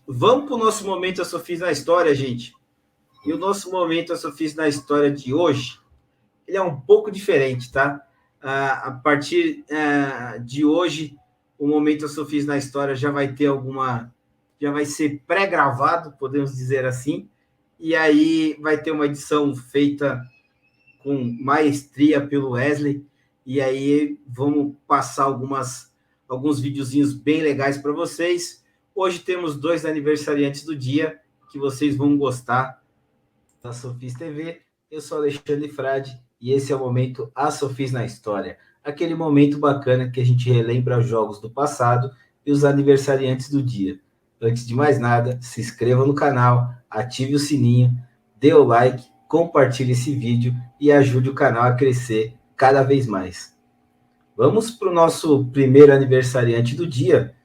Vamos para o nosso momento A Sofis na História, gente. E o nosso momento A Sofis na História de hoje, ele é um pouco diferente, tá? A partir de hoje, o momento A Sofis na História já vai ter já vai ser pré-gravado, podemos dizer assim, e aí vai ter uma edição feita com maestria pelo Wesley, e aí vamos passar alguns videozinhos bem legais para vocês. Hoje temos dois aniversariantes do dia que vocês vão gostar da Sofis TV. Eu sou Alexandre Frade e esse é o momento A Sofis na História. Aquele momento bacana que a gente relembra os jogos do passado e os aniversariantes do dia. Antes de mais nada, se inscreva no canal, ative o sininho, dê o like, compartilhe esse vídeo e ajude o canal a crescer cada vez mais. Vamos para o nosso primeiro aniversariante do dia,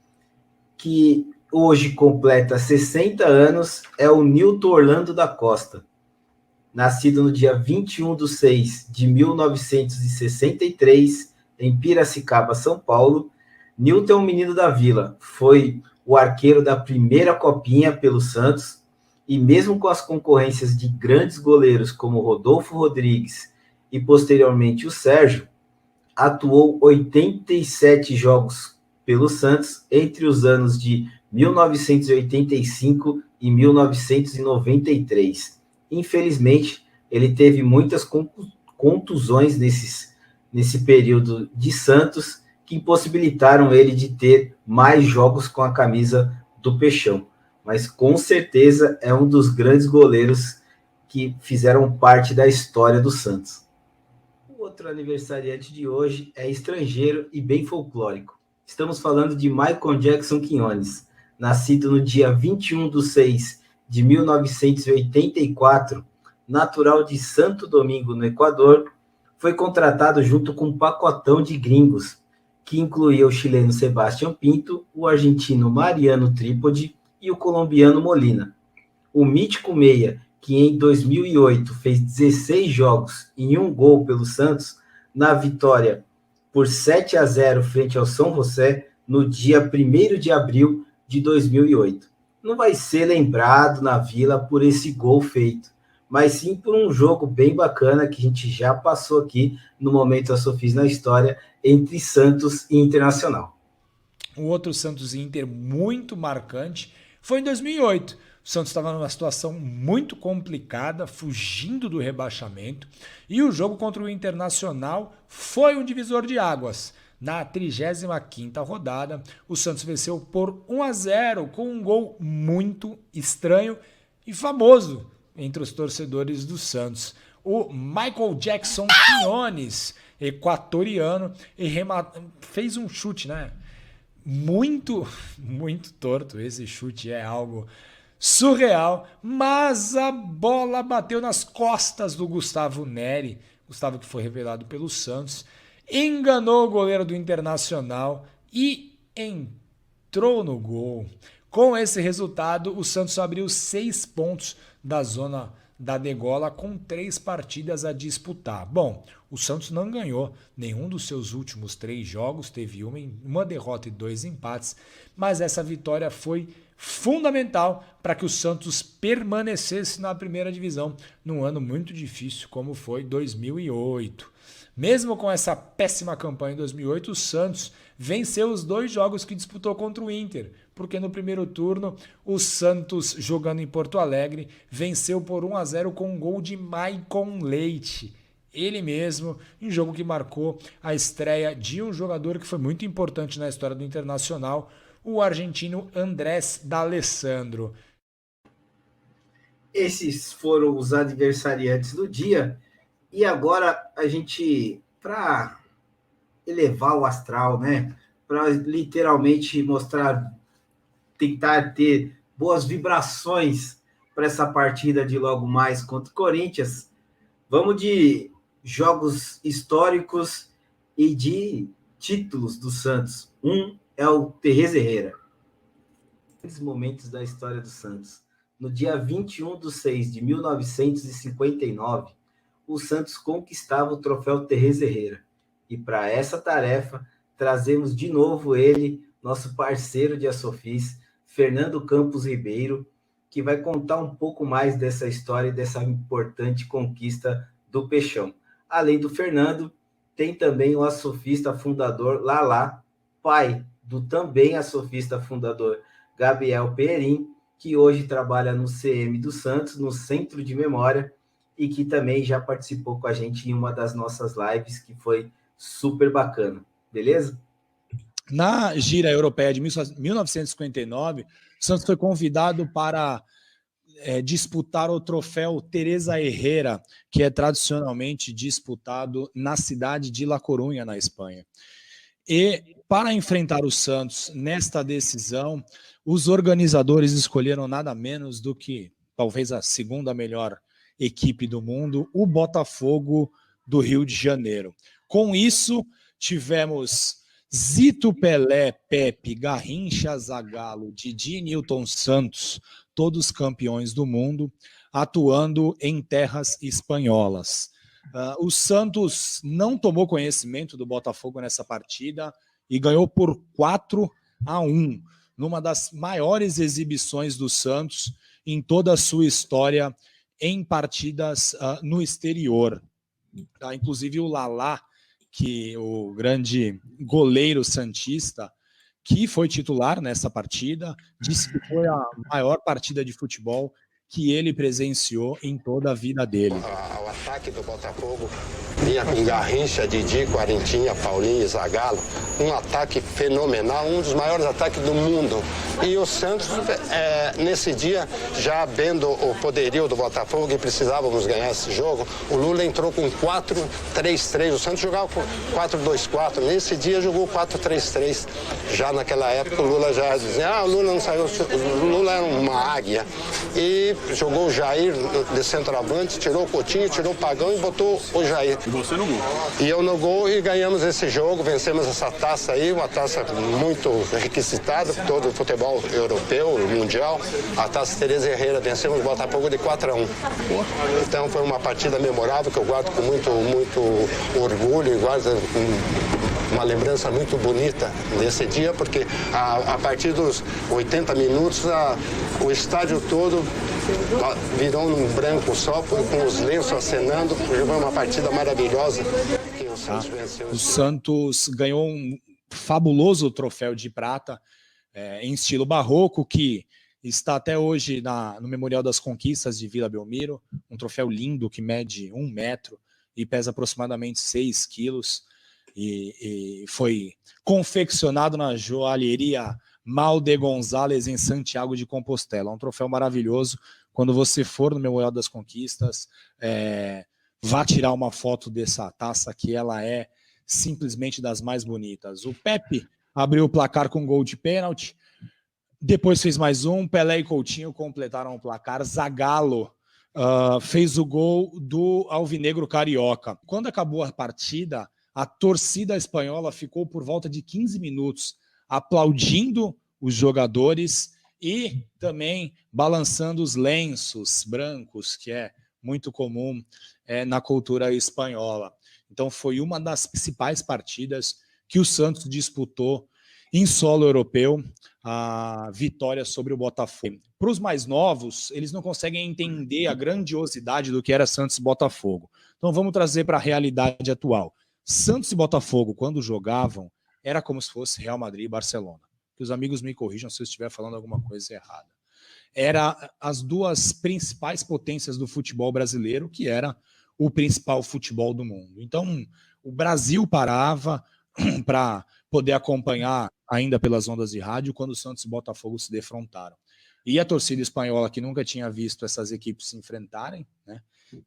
que hoje completa 60 anos, é o Nilton Orlando da Costa. Nascido no dia 21/6/1963, em Piracicaba, São Paulo, Nilton é um menino da vila, foi o arqueiro da primeira copinha pelo Santos, e mesmo com as concorrências de grandes goleiros como Rodolfo Rodrigues e posteriormente o Sérgio, atuou 87 jogos pelo Santos entre os anos de 1985 e 1993. Infelizmente, ele teve muitas contusões nesse período de Santos que impossibilitaram ele de ter mais jogos com a camisa do Peixão. Mas com certeza é um dos grandes goleiros que fizeram parte da história do Santos. O outro aniversariante de hoje é estrangeiro e bem folclórico. Estamos falando de Michael Jackson Quinones, nascido no dia 21/6/1984, natural de Santo Domingo, no Equador, foi contratado junto com um pacotão de gringos, que incluía o chileno Sebastião Pinto, o argentino Mariano Trípode e o colombiano Molina. O mítico meia, que em 2008 fez 16 jogos e 1 gol pelo Santos, na vitória por 7-0 frente ao São José, no dia 1º de abril de 2008. Não vai ser lembrado na Vila por esse gol feito, mas sim por um jogo bem bacana que a gente já passou aqui no momento A Sofis na História, entre Santos e Internacional. Um outro Santos e Inter muito marcante foi em 2008. O Santos estava numa situação muito complicada, fugindo do rebaixamento, e o jogo contra o Internacional foi um divisor de águas. Na 35ª rodada, o Santos venceu por 1-0 com um gol muito estranho e famoso entre os torcedores do Santos. O Michael Jackson Quinones, equatoriano, fez um chute, né? Muito torto. Esse chute é algo surreal, mas a bola bateu nas costas do Gustavo Neri, Gustavo que foi revelado pelo Santos, enganou o goleiro do Internacional e entrou no gol. Com esse resultado, o Santos abriu 6 pontos da zona da degola com 3 partidas a disputar. Bom, o Santos não ganhou nenhum dos seus últimos 3 jogos, teve uma derrota e 2 empates, mas essa vitória foi fundamental para que o Santos permanecesse na primeira divisão num ano muito difícil como foi 2008. Mesmo com essa péssima campanha em 2008, o Santos venceu os 2 jogos que disputou contra o Inter, porque no primeiro turno o Santos, jogando em Porto Alegre, venceu por 1-0 com um gol de Maicon Leite. Ele mesmo, em jogo que marcou a estreia de um jogador que foi muito importante na história do Internacional, o argentino Andrés D'Alessandro. Esses foram os adversariantes do dia. E agora a gente, para elevar o astral, né? Para literalmente mostrar, tentar ter boas vibrações para essa partida de logo mais contra o Corinthians, vamos de jogos históricos e de títulos do Santos. Um é o Terreza Herrera. Grandes momentos da história do Santos. No dia 21/6/1959, o Santos conquistava o troféu Terreza Herrera. E para essa tarefa, trazemos de novo ele, nosso parceiro de A Sofis, Fernando Campos Ribeiro, que vai contar um pouco mais dessa história e dessa importante conquista do Peixão. Além do Fernando, tem também o açofista fundador Lalá, pai do também açofista fundador Gabriel Perim, que hoje trabalha no CM do Santos, no Centro de Memória, e que também já participou com a gente em uma das nossas lives, que foi super bacana. Beleza? Na gira europeia de 1959, o Santos foi convidado para disputar o troféu Teresa Herrera, que é tradicionalmente disputado na cidade de La Coruña, na Espanha. E para enfrentar o Santos nesta decisão, os organizadores escolheram nada menos do que talvez a segunda melhor equipe do mundo, o Botafogo do Rio de Janeiro. Com isso, tivemos Zito, Pelé, Pepe, Garrincha, Zagallo, Didi, Nilton Santos, todos campeões do mundo, atuando em terras espanholas. O Santos não tomou conhecimento do Botafogo nessa partida e ganhou por 4-1, numa das maiores exibições do Santos em toda a sua história em partidas no exterior. Inclusive o Lalá, que o grande goleiro santista, que foi titular nessa partida, disse que foi a maior partida de futebol que ele presenciou em toda a vida dele. O ataque do Botafogo vinha com Garrincha, Didi, Quarentinha, Paulinho e Zagallo. Um ataque fenomenal, um dos maiores ataques do mundo. E o Santos, nesse dia, já vendo o poderio do Botafogo e precisávamos ganhar esse jogo, o Lula entrou com 4-3-3. O Santos jogava com 4-2-4. Nesse dia jogou 4-3-3. Já naquela época o Lula já dizia, o Lula não saiu, o Lula era uma águia. E jogou o Jair de centroavante, tirou o Coutinho, tirou o Pagão e botou o Jair. E você no gol. E eu no gol e ganhamos esse jogo, vencemos essa taça aí, uma taça muito requisitada por todo o futebol europeu, mundial. A taça Teresa Herrera, vencemos o Botafogo de 4-1. Então foi uma partida memorável que eu guardo com muito orgulho e guardo uma lembrança muito bonita desse dia, porque a partir dos 80 minutos o estádio todo virou num branco só, com os lenços acenando. Foi uma partida maravilhosa que o Santos venceu. O Santos ganhou um fabuloso troféu de prata em estilo barroco, que está até hoje no Memorial das Conquistas de Vila Belmiro, um troféu lindo que mede 1 metro e pesa aproximadamente 6 quilos. E foi confeccionado na joalheria Mal de González, em Santiago de Compostela. Um troféu maravilhoso. Quando você for no Memorial das Conquistas, vá tirar uma foto dessa taça, que ela é simplesmente das mais bonitas. O Pepe abriu o placar com gol de pênalti, depois fez mais um, Pelé e Coutinho completaram o placar, Zagallo fez o gol do Alvinegro Carioca. Quando acabou a partida, a torcida espanhola ficou por volta de 15 minutos aplaudindo os jogadores e também balançando os lenços brancos, que é muito comum na cultura espanhola. Então foi uma das principais partidas que o Santos disputou em solo europeu, a vitória sobre o Botafogo. Para os mais novos, eles não conseguem entender a grandiosidade do que era Santos e Botafogo. Então vamos trazer para a realidade atual. Santos e Botafogo, quando jogavam, era como se fosse Real Madrid e Barcelona. Que os amigos me corrijam se eu estiver falando alguma coisa errada. Era as duas principais potências do futebol brasileiro, que era o principal futebol do mundo. Então, o Brasil parava para poder acompanhar ainda pelas ondas de rádio quando o Santos e Botafogo se defrontaram. E a torcida espanhola, que nunca tinha visto essas equipes se enfrentarem, né,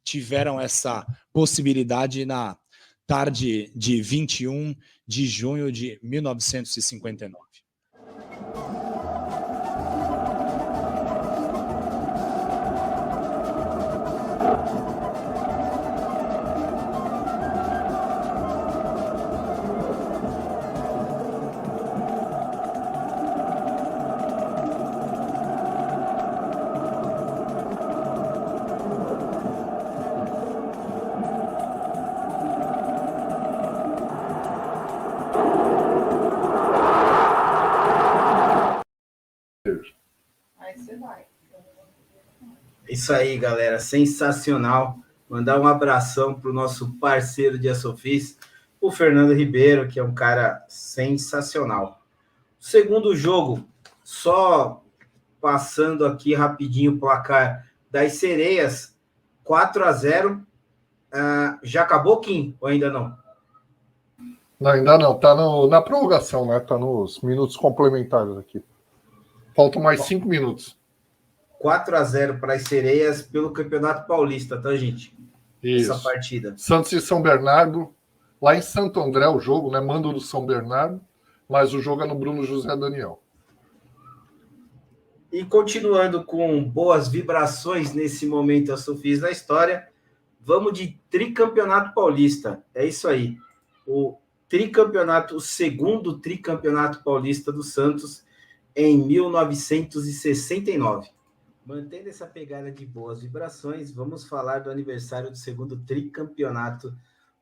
tiveram essa possibilidade na tarde de 21 de junho de 1959. Isso aí, galera, sensacional. Mandar um abração para o nosso parceiro de Asofis, o Fernando Ribeiro, que é um cara sensacional. Segundo jogo, só passando aqui rapidinho o placar das Sereias, 4-0. Já acabou, Kim, ou ainda não? Não, ainda não. Está na prorrogação, né? Está nos minutos complementares aqui. Faltam mais 5 minutos. 4-0 para as Sereias pelo Campeonato Paulista, tá, gente? Isso. Essa partida. Santos e São Bernardo. Lá em Santo André o jogo, né? Mando do São Bernardo, mas o jogo é no Bruno José Daniel. E continuando com boas vibrações nesse momento, a Sofis da história, vamos de tricampeonato paulista. É isso aí. O segundo tricampeonato paulista do Santos em 1969. Mantendo essa pegada de boas vibrações, vamos falar do aniversário do segundo tricampeonato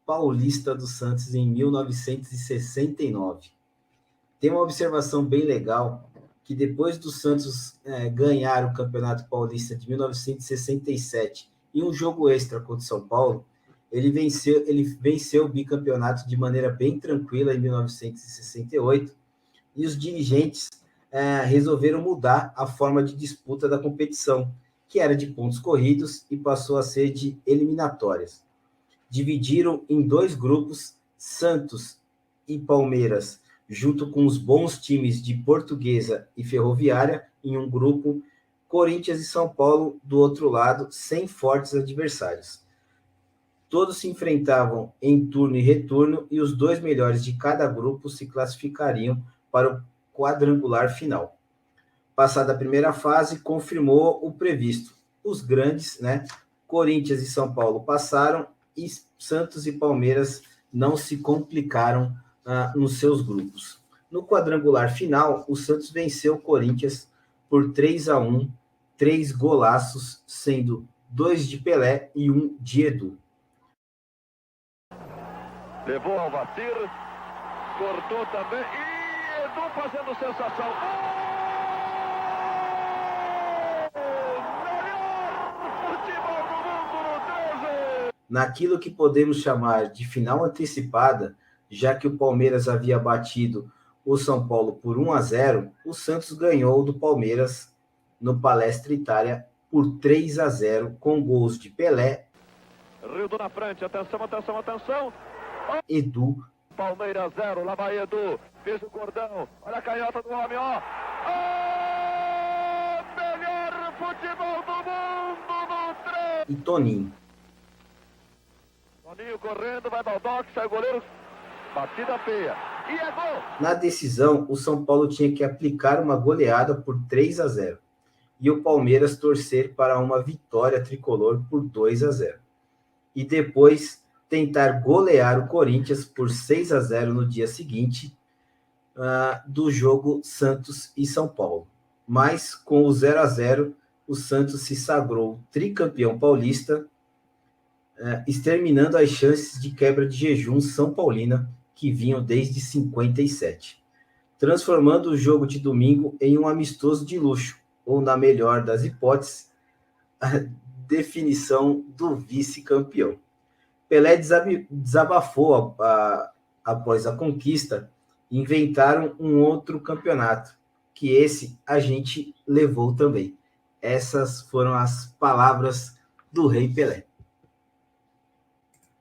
paulista do Santos em 1969. Tem uma observação bem legal, que depois do Santos ganhar o Campeonato Paulista de 1967 em um jogo extra contra o São Paulo, ele venceu o bicampeonato de maneira bem tranquila em 1968, e os dirigentes resolveram mudar a forma de disputa da competição, que era de pontos corridos e passou a ser de eliminatórias. Dividiram em 2 grupos, Santos e Palmeiras, junto com os bons times de Portuguesa e Ferroviária, em um grupo, Corinthians e São Paulo do outro lado, sem fortes adversários. Todos se enfrentavam em turno e retorno, e os 2 melhores de cada grupo se classificariam para o quadrangular final. Passada a primeira fase, confirmou o previsto. Os grandes, Corinthians e São Paulo passaram, e Santos e Palmeiras não se complicaram nos seus grupos. No quadrangular final, o Santos venceu o Corinthians por 3-1, 3 golaços, sendo 2 de Pelé e 1 de Edu. Levou ao Vacir, cortou também, e Edu fazendo sensação. Naquilo que podemos chamar de final antecipada, já que o Palmeiras havia batido o São Paulo por 1-0, o Santos ganhou do Palmeiras no Palestra Itália por 3-0, com gols de Pelé, Rildo na frente, atenção, atenção, atenção. Edu. Palmeiras 0, lá vai Edu, fez o cordão, olha a canhota do homem, ó. Melhor futebol do mundo no trem. E Toninho. Toninho correndo, vai Baldock, sai o goleiro, batida feia, e é gol! Na decisão, o São Paulo tinha que aplicar uma goleada por 3-0 e o Palmeiras torcer para uma vitória tricolor por 2-0. E depois tentar golear o Corinthians por 6-0 no dia seguinte do jogo Santos e São Paulo. Mas com o 0-0, o Santos se sagrou tricampeão paulista, exterminando as chances de quebra de jejum São Paulina, que vinham desde 57, transformando o jogo de domingo em um amistoso de luxo, ou, na melhor das hipóteses, a definição do vice-campeão. Pelé desabafou após a conquista, e inventaram um outro campeonato, que esse a gente levou também. Essas foram as palavras do Rei Pelé.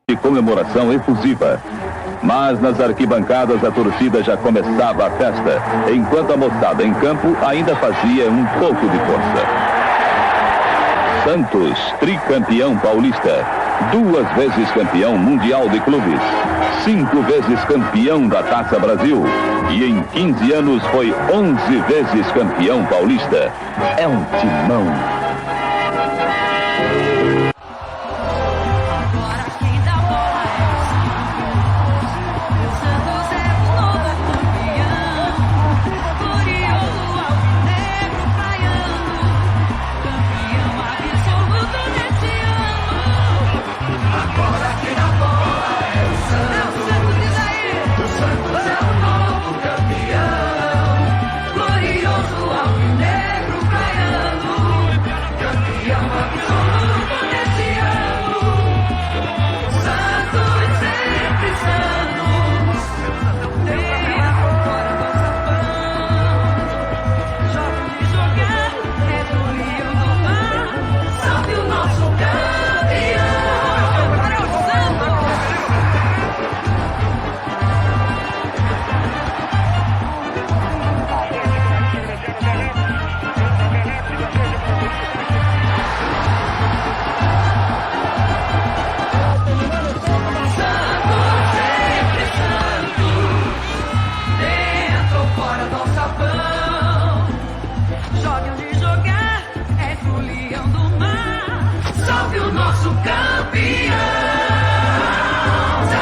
De comemoração efusiva, mas nas arquibancadas a torcida já começava a festa, enquanto a moçada em campo ainda fazia um pouco de força. Santos, tricampeão paulista, 2 vezes campeão mundial de clubes, 5 vezes campeão da Taça Brasil e em 15 anos foi 11 vezes campeão paulista. É um timão. Glorioso alvinegro praiano. nosso campeão. 02.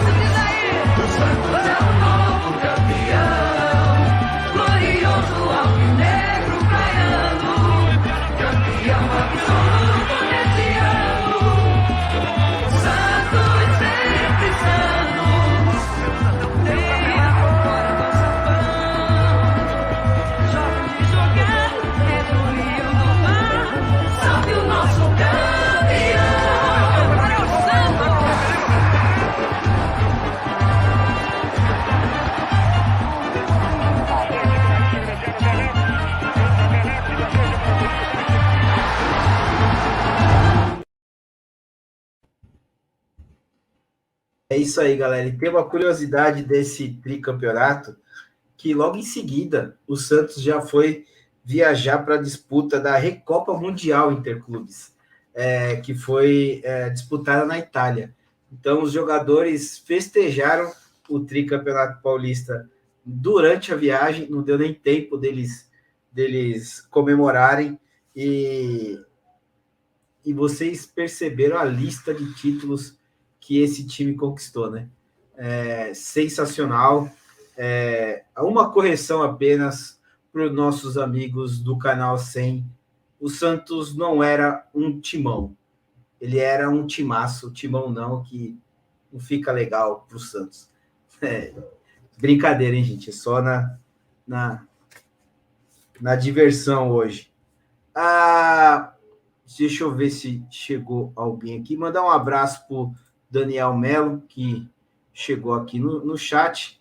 Diz aí, o Santos é o novo campeão. Glorioso alvinegro praiano, campeão absoluto desse ano. Santos sempre Santos, trilha fora do sapão. Jogo de jogar, é do Rio do Mar. Salve o nosso campeão, é o Santos. É isso aí, galera. E tem uma curiosidade desse tricampeonato, que logo em seguida o Santos já foi viajar para a disputa da Recopa Mundial Interclubes, que foi disputada na Itália. Então, os jogadores festejaram o tricampeonato paulista durante a viagem, não deu nem tempo deles comemorarem, e vocês perceberam a lista de títulos que esse time conquistou, né? Sensacional. Uma correção apenas para os nossos amigos do canal 100. O Santos não era um timão, ele era um timaço. Timão não, que não fica legal para o Santos. Brincadeira, hein, gente? É só na diversão hoje. Deixa eu ver se chegou alguém aqui. Mandar um abraço para o Daniel Melo, que chegou aqui no chat.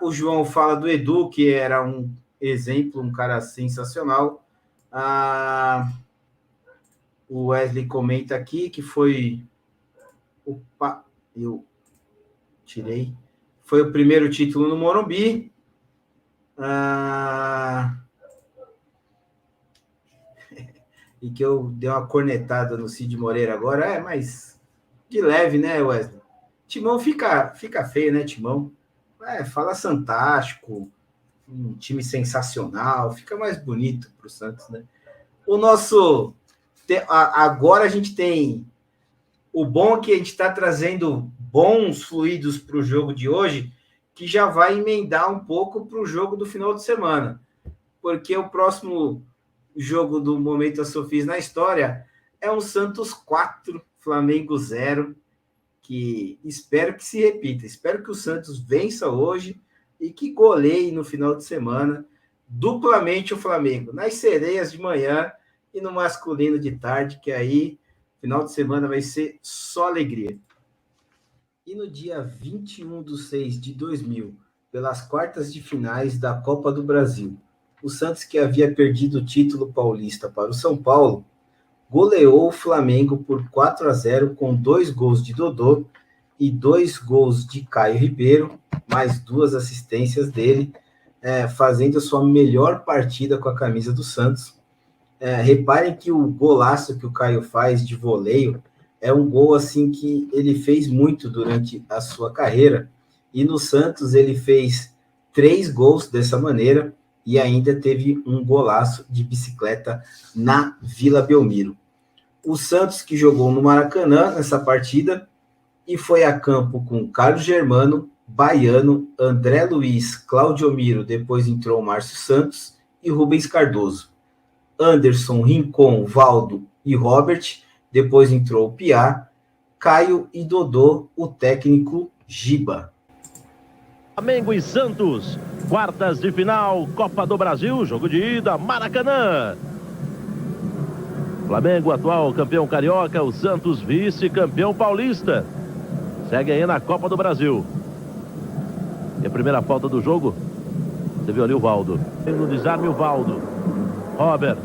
O João fala do Edu, que era um exemplo, um cara sensacional. O Wesley comenta aqui que foi... Opa, eu tirei. Foi o primeiro título no Morumbi. E que eu dei uma cornetada no Cid Moreira agora. Mas de leve, né, Wesley? Timão fica feio, né, Timão? Fala Santástico, um time sensacional, fica mais bonito para o Santos, né? Agora a gente tem... O bom é que a gente está trazendo bons fluidos para o jogo de hoje, que já vai emendar um pouco para o jogo do final de semana. Porque o próximo jogo do Momento Sofis na história é um Santos 4, Flamengo 0, que espero que se repita. Espero que o Santos vença hoje e que goleie no final de semana duplamente o Flamengo, nas sereias de manhã e no masculino de tarde, que aí final de semana vai ser só alegria. E no dia 21/6/2000, pelas quartas de finais da Copa do Brasil, o Santos, que havia perdido o título paulista para o São Paulo, goleou o Flamengo por 4-0 com 2 gols de Dodô e 2 gols de Caio Ribeiro, mais 2 assistências dele, fazendo a sua melhor partida com a camisa do Santos. Reparem que o golaço que o Caio faz de voleio é um gol assim que ele fez muito durante a sua carreira, e no Santos ele fez 3 gols dessa maneira e ainda teve um golaço de bicicleta na Vila Belmiro. O Santos, que jogou no Maracanã nessa partida e foi a campo com Carlos Germano, Baiano, André Luiz, Claudio Miro, depois entrou o Márcio Santos e Rubens Cardoso. Anderson, Rincon, Valdo e Robert, depois entrou o Piá, Caio e Dodô, o técnico Giba. Flamengo e Santos, quartas de final, Copa do Brasil, jogo de ida, Maracanã. Flamengo, atual campeão carioca, o Santos, vice-campeão paulista. Segue aí na Copa do Brasil. E a primeira falta do jogo, você viu ali o Valdo. No desarme o Valdo. Robert,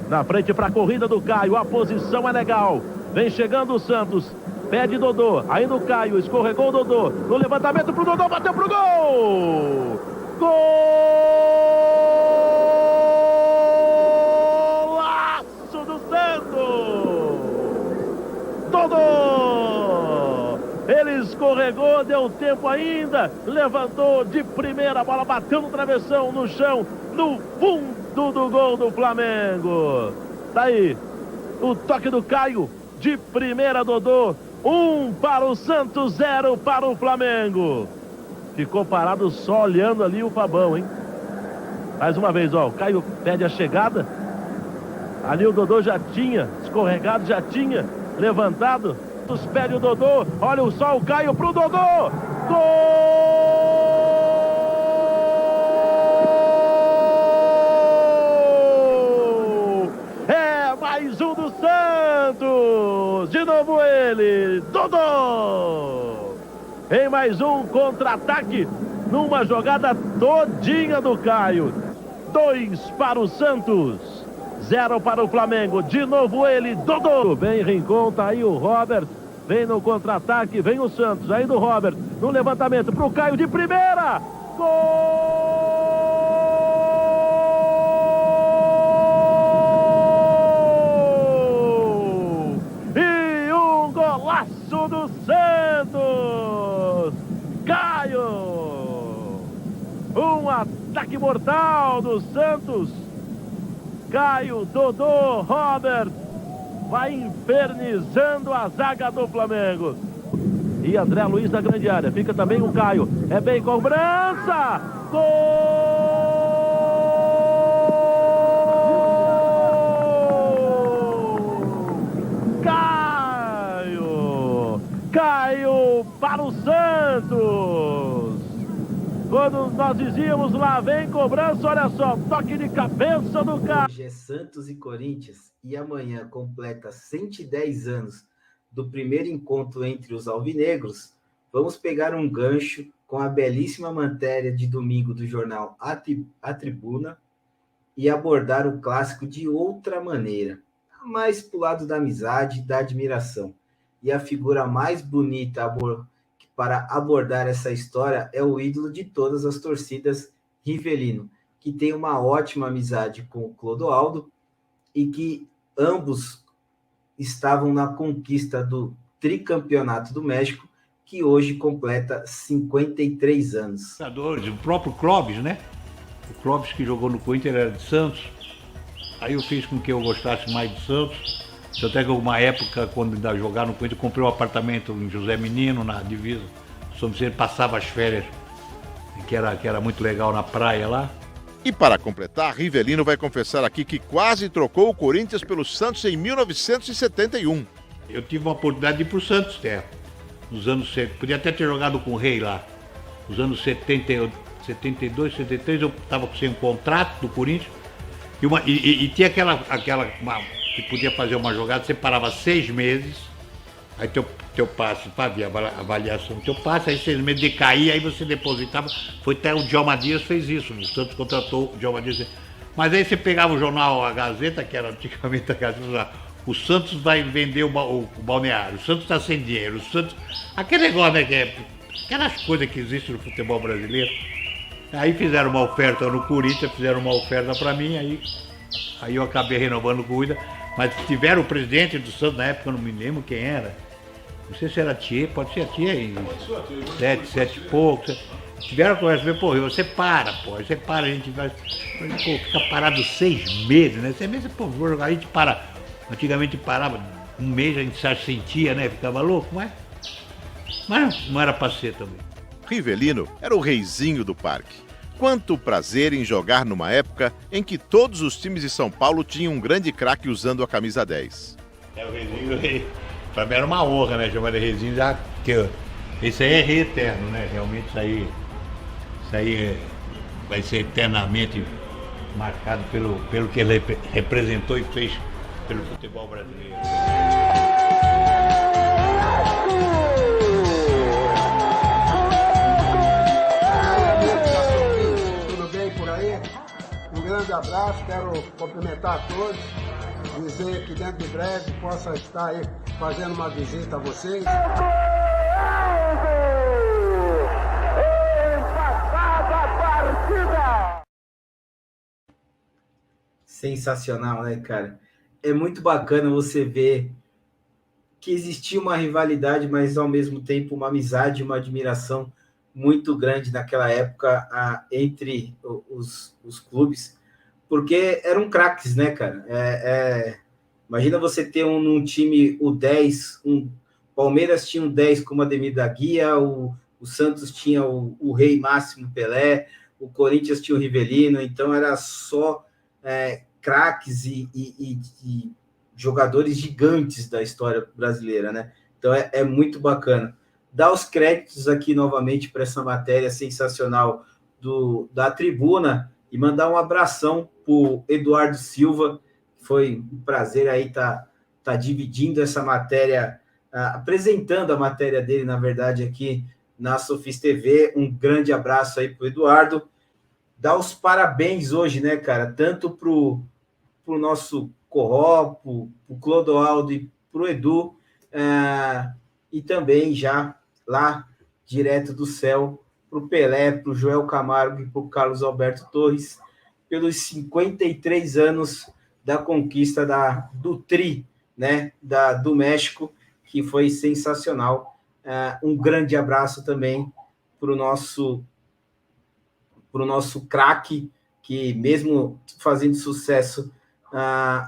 na frente para a corrida do Caio, a posição é legal. Vem chegando o Santos, pede Dodô, ainda o Caio, escorregou o Dodô, no levantamento pro Dodô, bateu pro gol! Golaço do Santos! Dodô! Ele escorregou, deu tempo ainda, levantou de primeira, a bola bateu no travessão, no chão, no fundo do gol do Flamengo. Tá aí, O toque do Caio, de primeira, Dodô. 1 para o Santos, 0 para o Flamengo. Ficou parado só olhando ali o Fabão, hein? Mais uma vez, ó, o Caio pede a chegada. Ali o Dodô já tinha escorregado, já tinha levantado. Pede o Dodô, olha só o Caio pro Dodô. Gol! É mais um do Santos. De novo ele, Dodô. Em mais um contra-ataque, numa jogada todinha do Caio. 2 para o Santos, 0 para o Flamengo. De novo ele, Dodô. Vem Rincon, tá aí o Robert. Vem no contra-ataque, vem o Santos. Aí do Robert, no levantamento pro Caio de primeira. Gol! E um golaço do Santos. Caio! Um ataque mortal do Santos. Caio, Dodô, Robert. Vai infernizando a zaga do Flamengo. E André Luiz na grande área. Fica também o Caio. É bem cobrança. Gol! Caio! Caio para o Santos. Quando nós dizíamos lá vem cobrança, olha só, toque de cabeça do Caio. Hoje é Santos e Corinthians e amanhã completa 110 anos do primeiro encontro entre os alvinegros. Vamos pegar um gancho com a belíssima matéria de domingo do jornal A Tribuna e abordar o clássico de outra maneira, mais pro lado da amizade e da admiração. E a figura mais bonita para abordar essa história é o ídolo de todas as torcidas, Rivelino, que tem uma ótima amizade com o Clodoaldo e que ambos estavam na conquista do tricampeonato do México, que hoje completa 53 anos. O próprio Clóvis, né? O Clóvis que jogou no Corinthians era de Santos. Aí eu fiz com que eu gostasse mais de Santos. Até que uma época, quando ainda jogava no Corinthians, eu comprei um apartamento em José Menino, na divisa. São Vicente, passava as férias, que era muito legal na praia lá. E para completar, Rivelino vai confessar aqui que quase trocou o Corinthians pelo Santos em 1971. Eu tive uma oportunidade de ir pro Santos, nos anos 70. Podia até ter jogado com o Rei lá. Nos anos 72, 73, eu estava sem um contrato do Corinthians. E tinha aquela que podia fazer uma jogada, você parava 6 meses, aí teu passe, para ver a avaliação do teu passe, aí 6 meses de cair, aí você depositava. Foi até o Djalma Dias fez isso, o Santos contratou o Djalma Dias. Mas aí você pegava o jornal A Gazeta, que era antigamente a Gazeta, o Santos vai vender o balneário, o Santos está sem dinheiro, o Santos... Aquele negócio, né, aquelas coisas que existem no futebol brasileiro. Aí fizeram uma oferta no Corinthians, fizeram uma oferta para mim, aí eu acabei renovando o Corinthians. Mas tiveram o presidente do Santos na época, eu não me lembro quem era. Não sei se era Thier, pode ser a Thier aí. 7 e pouco. Tiveram a conversa, pô, você para, a gente vai. Pô, fica parado 6 meses, né? 6 meses, pô, vou jogar, a gente para. Antigamente parava, um mês a gente já sentia, né? Ficava louco, mas não era pra ser também. Rivelino era o reizinho do parque. Quanto prazer em jogar numa época em que todos os times de São Paulo tinham um grande craque usando a camisa 10. O reizinho, pra mim era uma honra, né? Chamar de reizinho, já que esse aí é rei eterno, né? Realmente isso aí vai ser eternamente marcado pelo que ele representou e fez pelo futebol brasileiro. Um grande abraço, quero cumprimentar a todos, dizer que dentro de breve possa estar aí fazendo uma visita a vocês. Sensacional, né, cara? É muito bacana você ver que existia uma rivalidade, mas ao mesmo tempo uma amizade, uma admiração muito grande naquela época entre os clubes, porque eram craques, né, cara? Imagina você ter num time o 10, Palmeiras tinha um 10 como Ademir da Guia, o Santos tinha o Rei Máximo Pelé, o Corinthians tinha o Rivelino, então era só craques e jogadores gigantes da história brasileira, né? Então é muito bacana. Dar os créditos aqui novamente para essa matéria sensacional da Tribuna e mandar um abração para o Eduardo Silva. Foi um prazer aí tá dividindo essa matéria, apresentando a matéria dele, na verdade, aqui na Sofis TV. Um grande abraço aí para o Eduardo. Dar os parabéns hoje, né, cara? Tanto para o nosso Corró, para o Clodoaldo e para o Edu, e também já lá, direto do céu, para o Pelé, para o Joel Camargo e para o Carlos Alberto Torres, pelos 53 anos da conquista do Tri, né, do México, que foi sensacional. Um grande abraço também para o nosso craque, que mesmo fazendo sucesso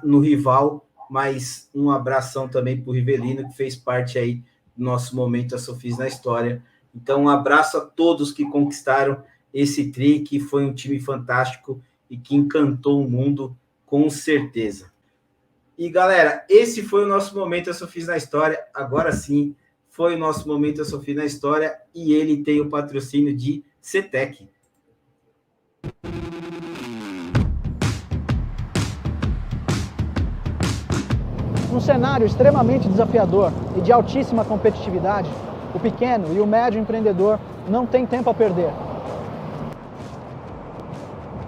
no rival, mas um abração também para o Rivelino, que fez parte aí do nosso momento A Sofis na História. Então, um abraço a todos que conquistaram esse tri, que foi um time fantástico e que encantou o mundo, com certeza. E, galera, esse foi o nosso momento A Sofis na História. Agora sim, foi o nosso momento A Sofis na História, e ele tem o patrocínio de CETEC. Num cenário extremamente desafiador e de altíssima competitividade, o pequeno e o médio empreendedor não tem tempo a perder.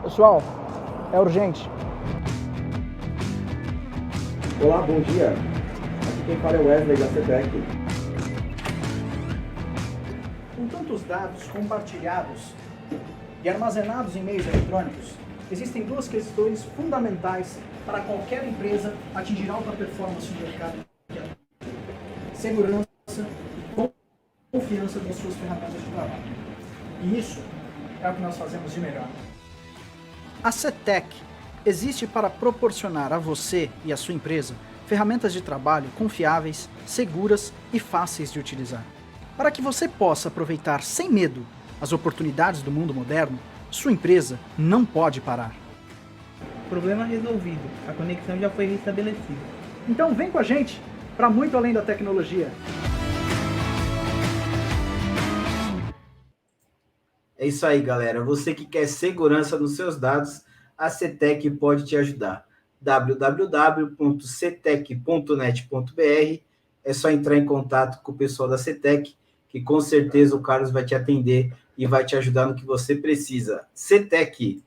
Pessoal, é urgente. Olá, bom dia. Aqui quem fala é o Wesley da CETEC. Com tantos dados compartilhados e armazenados em meios eletrônicos, existem duas questões fundamentais para qualquer empresa atingir alta performance no mercado: segurança e confiança das suas ferramentas de trabalho. E isso é o que nós fazemos de melhor. A CETEC existe para proporcionar a você e a sua empresa ferramentas de trabalho confiáveis, seguras e fáceis de utilizar. Para que você possa aproveitar sem medo as oportunidades do mundo moderno, sua empresa não pode parar. Problema resolvido, a conexão já foi restabelecida. Então vem com a gente para muito além da tecnologia. É isso aí, galera. Você que quer segurança nos seus dados, a CETEC pode te ajudar. www.cetec.net.br. É só entrar em contato com o pessoal da CETEC, que com certeza o Carlos vai te atender e vai te ajudar no que você precisa. CETEC.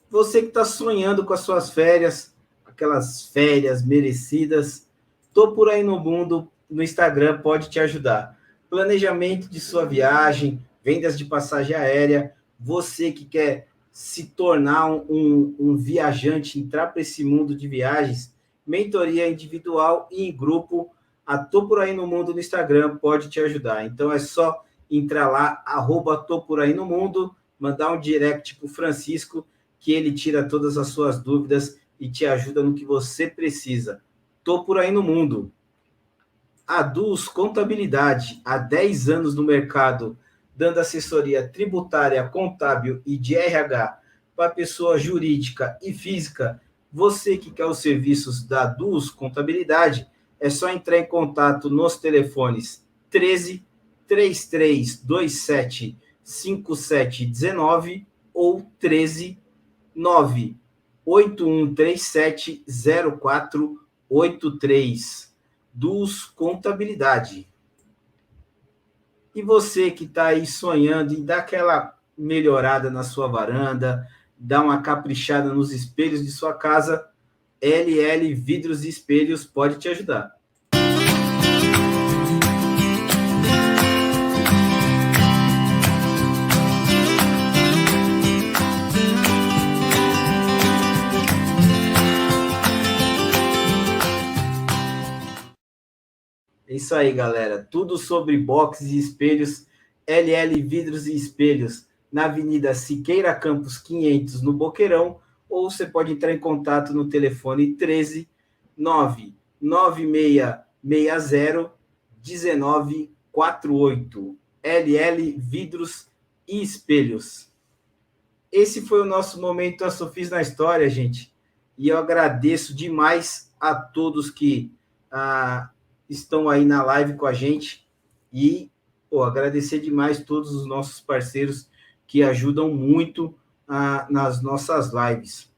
Você que está sonhando com as suas férias, aquelas férias merecidas, Tô Por Aí no Mundo, no Instagram, pode te ajudar. Planejamento de sua viagem, vendas de passagem aérea, você que quer se tornar um viajante, entrar para esse mundo de viagens, mentoria individual e em grupo, a Tô Por Aí no Mundo no Instagram pode te ajudar. Então é só entrar lá, @Tô Por Aí no Mundo, mandar um direct para o Francisco, que ele tira todas as suas dúvidas e te ajuda no que você precisa. Tô Por Aí no Mundo. A Dus Contabilidade, há 10 anos no mercado, dando assessoria tributária, contábil e de RH para pessoa jurídica e física. Você que quer os serviços da Dus Contabilidade, é só entrar em contato nos telefones 13 3327 5719 ou 13 98137 0483. Dus Contabilidade. E você que está aí sonhando em dar aquela melhorada na sua varanda, dar uma caprichada nos espelhos de sua casa, LL Vidros e Espelhos pode te ajudar. É isso aí, galera. Tudo sobre boxes e espelhos, LL Vidros e Espelhos, na Avenida Siqueira Campos 500, no Boqueirão, ou você pode entrar em contato no telefone 13 99660-1948. LL Vidros e Espelhos. Esse foi o nosso momento A Sofis na História, gente. E eu agradeço demais a todos que estão aí na live com a gente. E agradecer demais todos os nossos parceiros que ajudam muito nas nossas lives.